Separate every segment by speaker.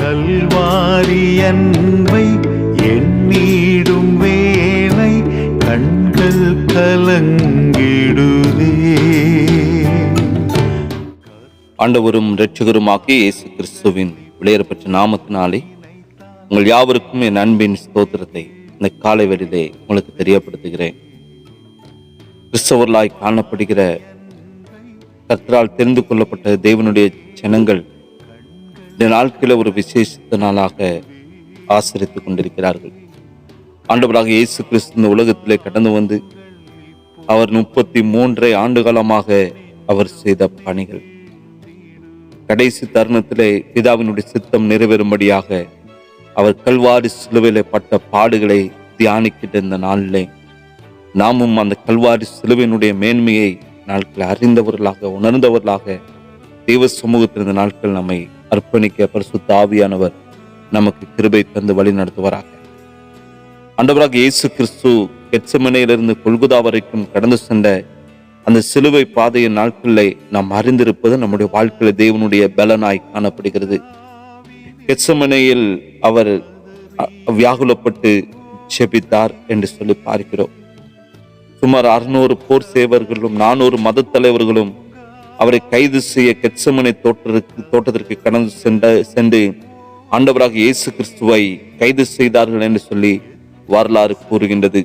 Speaker 1: கல்வாரி அன்பை எண்ணீடும் வேளை கண்கள் கலங்கிடுதே.
Speaker 2: ஆண்டவரும் இரட்சகருமாகிய இயேசு கிறிஸ்துவின் விலையேறப்பெற்ற நாமத்தினாலே உங்கள் யாவருக்கும் என் அன்பின் ஸ்தோத்திரத்தை இந்த காலை வேளையிலே உங்களுக்கு தெரியப்படுத்துகிறேன். கிறிஸ்தவர்களாய் காணப்படுகிற கர்த்தரால் தெரிந்து கொள்ளப்பட்ட தேவனுடைய ஜனங்கள் இந்த நாட்களில் ஒரு விசேஷித்த நாளாக ஆசரித்துக் கொண்டிருக்கிறார்கள். ஆண்டவராக இயேசு கிறிஸ்து இந்த உலகத்திலே கடந்து வந்து அவர் 33 ஆண்டு காலமாக அவர் செய்த பணிகள் கடைசி தருணத்திலே பிதாவினுடைய சித்தம் நிறைவேறும்படியாக அவர் கல்வாரி சிலுவையிலே பட்ட பாடுகளை தியானிக்கிட்ட இந்த நாளிலே நாமும் அந்த கல்வாரி சிலுவையினுடைய மேன்மையை நாட்கள் அறிந்தவர்களாக உணர்ந்தவர்களாக தெய்வ சமூகத்தில் இந்த நாட்கள் நம்மை அர்ப்பணிக்க பரிசுத்த ஆவியானவர் நமக்கு கிருபை தந்து வழி நடத்துவாராக. ஆண்டவராக இயேசு கிறிஸ்து கெத்செமனேயிலிருந்து கொல்கொதா வரைக்கும் கடந்து சென்ற அந்த சிலுவை பாதையின் நாட்களிலே நாம் அறிந்திருப்பது நம்முடைய வாழ்க்கையில தேவனுடைய பலனாய் காணப்படுகிறது. கெத்செமனேயில் அவர் வியாகுலப்பட்டு ஜெபித்தார் என்று சொல்லி பார்க்கிறோம். சுமார் 600 போர் சேவர்களும் 400 மத தலைவர்களும் அவரை கைது செய்ய கெத்செமனே தோட்டத்திற்கு கடந்து சென்று ஆண்டவராக இயேசு கிறிஸ்துவை கைது செய்தார்கள் என்று சொல்லி வரலாறு கூறுகின்றது.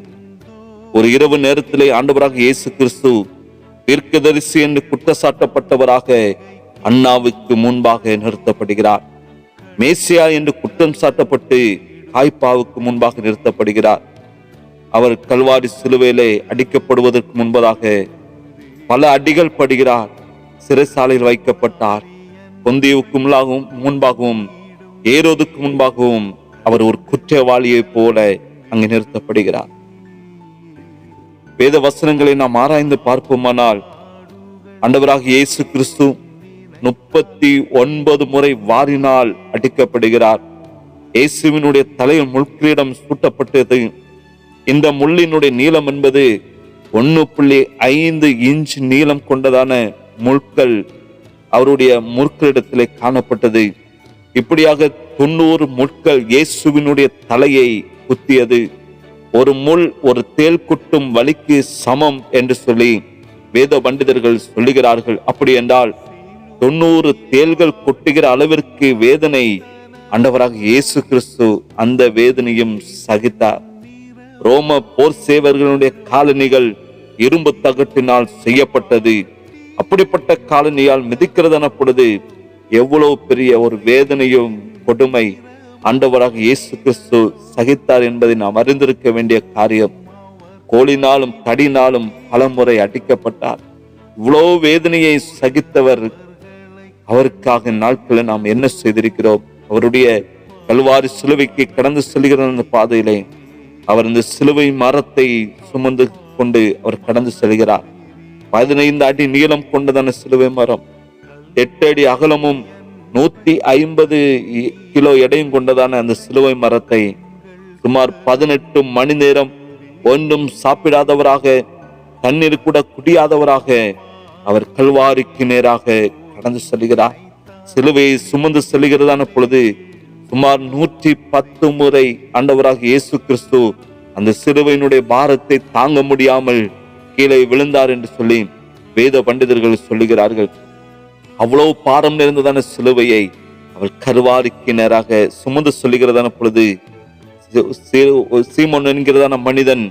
Speaker 2: ஒரு இரவு நேரத்திலே ஆண்டவராக இயேசு கிறிஸ்து தீர்க்கதரிசி என்று குற்றச்சாட்டப்பட்டவராக அண்ணாவுக்கு முன்பாக நிறுத்தப்படுகிறார். மேசியா என்று குற்றம் சாட்டப்பட்டு காய்பாவுக்கு முன்பாக நிறுத்தப்படுகிறார். அவர் கல்வாரி சிலுவையிலே அடிக்கப்படுவதற்கு முன்பதாக பல அடிகள் படுகிறார். சிறைசாலையில் வைக்கப்பட்டார். பொந்தியுக்கு முன்பாகவும் ஏரோதுக்கு முன்பாகவும் அவர் ஒரு குற்றவாளியை போல அங்கு நிறுத்தப்படுகிறார். வேத வசனங்களை நாம் ஆராய்ந்து பார்ப்போமானால் ஆண்டவராக இயேசு கிறிஸ்து 39 முறை வாரினால் அடிக்கப்படுகிறார். இயேசுவினுடைய தலையில் முள்கிரீடம் சூட்டப்பட்டது. இந்த முள்ளினுடைய நீளம் என்பது 1.5 இன்ச் நீளம் கொண்டதான முள்கள் அவருடைய முற்கிரீடத்திலே காணப்பட்டது. இப்படியாக 90 முட்கள் இயேசுவினுடைய தலையை குத்தியது. ஒரு முள் ஒரு தேள் குட்டும் வலிக்கு சமம் என்று சொல்லி வேத பண்டிதர்கள் சொல்லுகிறார்கள். அப்படி என்றால் 90 தேள்கள் கொட்டுகிற அளவிற்கு வேதனை ஆண்டவராக இயேசு கிறிஸ்து அந்த வேதனையும் சகித்தார். ரோம போர் சேவர்களுடைய காலணிகள் இரும்பு தகட்டினால் செய்யப்பட்டது. அப்படிப்பட்ட காலணியால் மிதிக்கிறது எனப்படுது. எவ்வளவு பெரிய ஒரு வேதனையும் கொடுமை ஆண்டவராக இயேசு கிறிஸ்து சகித்தார் என்பதை நாம் அறிந்திருக்க வேண்டிய காரியம். கோலினாலும் தடினாலும் பலமுறை அடிக்கப்பட்டார். இவ்வளவு வேதனையை சகித்தவர். அவருக்காக நாட்களை நாம் என்ன செய்திருக்கிறோம்? அவருடைய கல்வாரி சிலுவைக்கு கடந்து செல்கிற அந்த பாதையிலே அவர் இந்த சிலுவை மரத்தை சுமந்து கொண்டு அவர் கடந்து செல்கிறார். 15 அடி நீளம் கொண்டதான சிலுவை மரம், 8 அடி அகலமும் 150 கிலோ எடையும் கொண்டதான அந்த சிலுவை மரத்தை சுமார் 18 மணி நேரம் ஒன்றும் சாப்பிடாதவராக தண்ணீர் கூட குடியாதவராக அவர் கல்வாரிக்கு நேராக கடந்து செல்கிறார். சிலுவையை சுமந்து செல்கிறதான பொழுது சுமார் 110 முறை ஆண்டவராக இயேசு கிறிஸ்து அந்த சிலுவையினுடைய பாரத்தை தாங்க முடியாமல் கீழே விழுந்தார் என்று சொல்லி வேத பண்டிதர்கள் சொல்லுகிறார்கள். அவ்வளவு பாரம் நிறைந்ததான சிலுவையை அவர் கல்வாரிக்கு நேராக சுமந்து சொல்லுகிறதான பொழுது சீமோன் என்கிறதான மனிதன்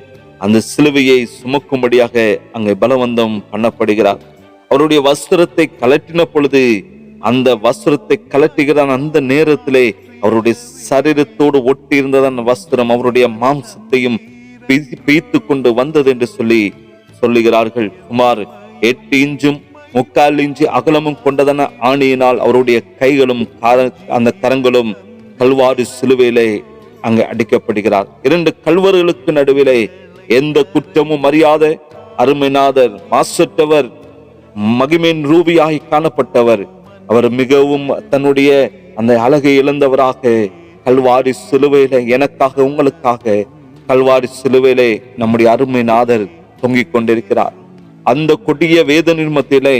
Speaker 2: அந்த சிலுவையை சுமக்கும்படியாக அங்கே பலவந்தம் பண்ணப்படுகிறார். அவருடைய வஸ்திரத்தை கலட்டின பொழுது அந்த வஸ்திரத்தை கலட்டுகிறான். அந்த நேரத்திலே அவருடைய சரீரத்தோடு ஒட்டி இருந்ததான வஸ்திரம் அவருடைய மாம்சத்தையும் பீத்து கொண்டு வந்தது என்று சொல்லி சொல்லுகிறார்கள். சுமார் 8 இன்ச்சும் 3/4 இன்ச்சு அகலமும் கொண்டதான ஆணியினால் அவருடைய கைகளும் அந்த கரங்களும் கல்வாரி சிலுவையிலே அங்கு அடிக்கப்படுகிறார். 2 கல்வர்களுக்கு நடுவிலே எந்த குற்றமும் அறியாத அருமைநாதர், மாசற்றவர், மகிமையின் ரூபியாகி காணப்பட்டவர், அவர் மிகவும் தன்னுடைய அந்த அழகை இழந்தவராக கல்வாரி சிலுவையில எனக்காக உங்களுக்காக கல்வாரி சிலுவையிலே நம்முடைய அருமைநாதர் தொங்கிக் கொண்டிருக்கிறார். அந்த கொடிய வேதனை மத்தியிலே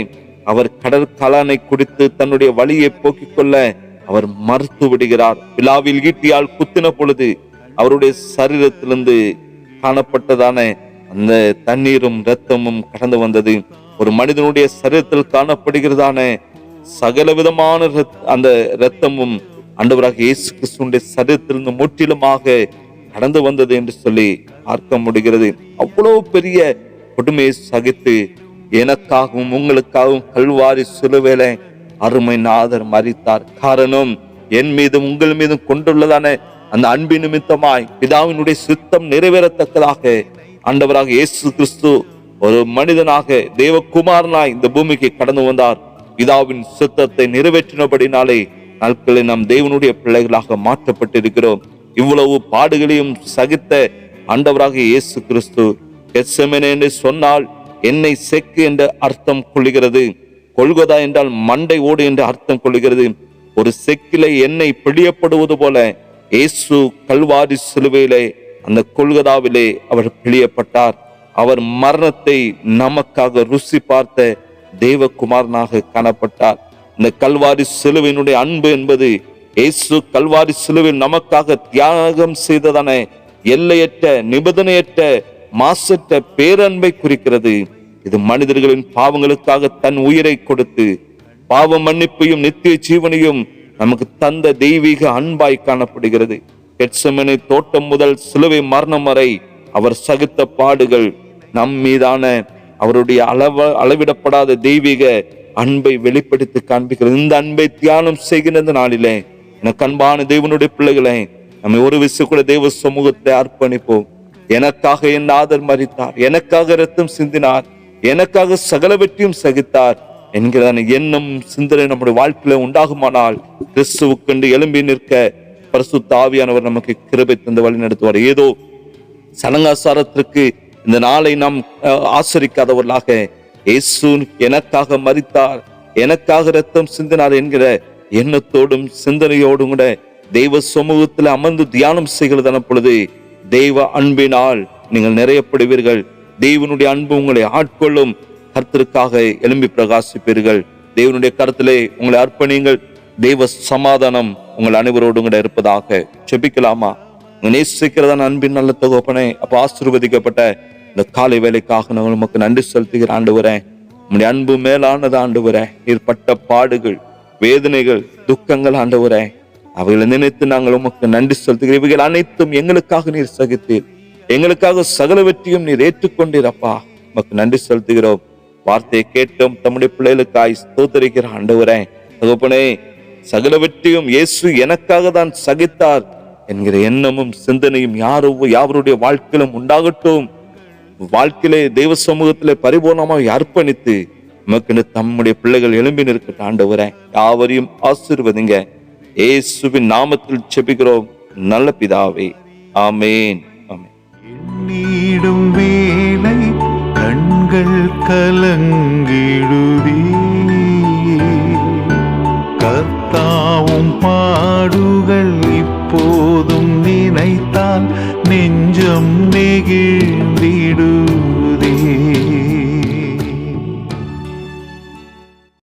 Speaker 2: அவர் கடற்கலானை குடித்து தன்னுடைய வலியை போக்கிக் கொள்ள அவர் மறுத்து விடுகிறார். விழாவில் ஈட்டியால் குத்தின பொழுது அவருடைய சரீரத்திலிருந்து காணப்பட்டதான அந்த தண்ணீரும் இரத்தமும் கடந்து வந்தது. ஒரு மனிதனுடைய சரீரத்தில் காணப்படுகிறதான சகல விதமான அந்த இரத்தமும் ஆண்டவராக இயேசு கிறிஸ்துவினுடைய சரீரத்திலிருந்து முற்றிலுமாக கடந்து வந்தது என்று சொல்லி பார்க்க முடிகிறது. அவ்வளவு பெரிய கொடுமையை சகித்து எனக்காகவும் உங்களுக்காகவும் கல்வாரி சிலுவையில அருமை நாதர் மரித்தார். காரணம், என் மீதும் உங்கள் மீதும் கொண்டுள்ளதான அந்த அன்பின் நிமித்தமாய் பிதாவினுடைய சித்தம் நிறைவேறத்தக்கதாக ஆண்டவராக இயேசு கிறிஸ்து ஒரு மனிதனாக தேவகுமாரனாய் இந்த பூமிக்கு கடந்து வந்தார். பிதாவின் சித்தத்தை நிறைவேற்றினபடினாலே நாட்களில் நாம் தேவனுடைய பிள்ளைகளாக மாற்றப்பட்டிருக்கிறோம். இவ்வளவு பாடுகளையும் சகித்த ஆண்டவராக இயேசு கிறிஸ்து கெத்செமனே என்று சொன்னால் என்னை செக்கு என்ற அர்த்தம் கொள்ளுகிறது. கொல்கொதா என்றால் மண்டை ஓடு என்று அர்த்தம் கொள்ளுகிறது. ஒரு செக்கிலே எண்ணெய் பிழியப்படுவது போல இயேசு கல்வாரி சிலுவையிலே அந்த கொல்கதாவிலே அவர் பிழியப்பட்டார். அவர் மரணத்தை நமக்காக ருசி பார்த்த தேவகுமாரனாக காணப்பட்டார். இந்த கல்வாரி சிலுவையினுடைய அன்பு என்பது இயேசு கல்வாரி சிலுவையில் நமக்காக தியாகம் செய்ததான எல்லையற்ற நிபந்தனையற்ற மாசற்ற பேரன்பை குறிக்கிறது. இது மனிதர்களின் பாவங்களுக்காக தன் உயிரை கொடுத்து பாவ மன்னிப்பையும் நித்திய ஜீவனையும் நமக்கு தந்த தெய்வீக அன்பாய் காணப்படுகிறது. கெத்செமனே தோட்டம் முதல் சிலுவை மரணம் வரை அவர் சகித்த பாடுகள் நம் மீதான அவருடைய அளவிடப்படாத தெய்வீக அன்பை வெளிப்படுத்தி காண்பிக்கிறது. இந்த அன்பை தியானம் செய்கிற நாளிலே எனக்கு அன்பான தேவனுடைய பிள்ளைகளை நம்ம ஒரு விஷயம் கூட தேவ சமூகத்தை அர்ப்பணிப்போம். எனக்காக என் ஆதர் மரித்தார், எனக்காக இரத்தம் சிந்தினார், எனக்காக சகலவற்றையும் சகித்தார் என்கிற எண்ணம் சிந்தனை நம்முடைய வாழ்க்கையில உண்டாகுமானால் கிறிஸ்துவுக்கென்று எழும்பி நிற்க பரிசுத்த ஆவியானவர் நமக்கு கிருபை தந்து வழி நடத்துவார். ஏதோ சடங்காசாரத்திற்கு இந்த நாளை நாம் ஆசரிக்காதவர்களாக இயேசு எனக்காக மரித்தார், எனக்காக இரத்தம் சிந்தினார் என்கிற எண்ணத்தோடும் சிந்தனையோடும் கூட தெய்வ சமூகத்தில் அமர்ந்து தியானம் செய்கிறதான பொழுது தெய்வ அன்பினால் நீங்கள் நிறையப்படுவீர்கள். தெய்வனுடைய அன்பு உங்களை ஆட்கொள்ளும். கர்த்தருக்காக எழும்பி பிரகாசிப்பீர்கள். தேவனுடைய கருத்திலே உங்களை அர்ப்பணியுங்கள். தெய்வ சமாதானம் உங்கள் அனைவரோடும் கூட இருப்பதாக. செபிக்கலாமா? நேசிக்கிறதான அன்பின் நல்ல தகப்பனே, அப்ப ஆசீர்வதிக்கப்பட்ட இந்த காலை வேலைக்காக நாங்கள் உமக்கு நன்றி செலுத்துகிற ஆண்டவரே. உம்முடைய அன்பு மேலானது ஆண்டவரே. நீர் பட்ட பாடுகள், வேதனைகள், துக்கங்கள் ஆண்டவரே, அவைகளை நினைத்து நாங்கள் உமக்கு நன்றி செலுத்துகிறோம். இவைகள் அனைத்தும் எங்களுக்காக நீர் சகித்தீர், எங்களுக்காக சகலவற்றையும் நீர் ஏற்றுக்கொண்டீரப்பா. உமக்கு நன்றி செலுத்துகிறோம். வார்த்தையை கேட்டோம் தம்முடைய பிள்ளைகளுக்காய் ஸ்தோத்திரிக்கிற ஆண்டவரே. தகப்பனே, சகலவற்றையும் இயேசு எனக்காக தான் சகித்தார் என்கிற எண்ணமும் சிந்தனையும் யாவருடைய வாழ்க்கையிலும் உண்டாகட்டும். வாழ்க்கையிலே தெய்வ சமூகத்திலே பரிபூர்ணமாக அர்ப்பணித்து உமக்கு தம்முடைய பிள்ளைகள் எழும்பி நிற்கட்டும் ஆண்டவரே. யாவரையும் ஆசீர்வதிங்க. இயேசுவின் நாமத்தில் செபிக்கிறோம் நல்ல பிதாவே, ஆமேன்.
Speaker 1: எண்ணிடும் வேளை கண்கள் கலங்கிடுதே, கர்த்தாவும் பாடுகள் இப்போதும் நினைத்தால் நெஞ்சம் நெகிழ்ந்திடும்.